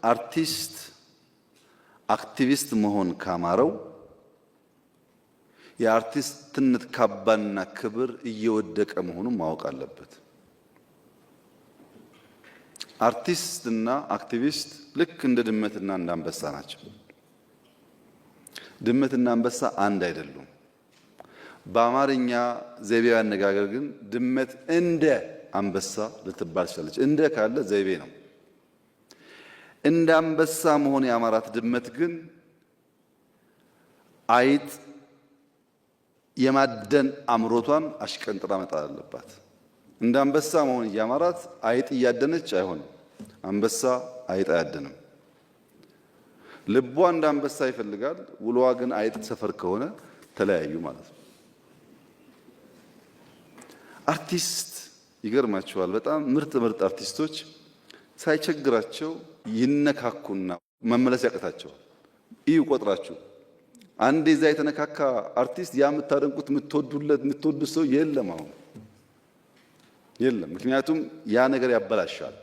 አርቲስት አክቲቪስት መሆን ካማረው የአርቲስትነት ካባና ክብር እየወደቀ መሆኑን ማወቅ አለበት። አርቲስትና አክቲቪስት ልክ እንደ ድመትና እንደ አንበሳ ናቸው። ድመትና አንበሳ አንድ አይደሉም። በአማርኛ ዘይቤያዊ አነጋገር ግን ድመት እንደ አንበሳ ልትባል ትችላለች። እንደ ካለ ዘይቤ ነው። እንደ አንበሳ መሆን ያማራት ድመት ግን አይጥ የማደን አምሮቷን አሽቀንጥራ መጣል አለባት። እንደ አንበሳ መሆን ያማራት አይጥ እያደነች አይሆንም። አንበሳ አይጥ አያደንም። ልቧ እንደ አንበሳ ይፈልጋል፣ ውሎዋ ግን አይጥ ሰፈር ከሆነ ተለያዩ ማለት ነው። አርቲስት ይገርማቸዋል። በጣም ምርጥ አርቲስቶች ሳይቸግራቸው ይነካኩና መመለስ ያቀታቸዋል። እዩ ቆጥራችሁ አንዴ እዛ የተነካካ አርቲስት ያ የምታደንቁት የምትወዱት ሰው የለም፣ አሁን የለም። ምክንያቱም ያ ነገር ያበላሻል።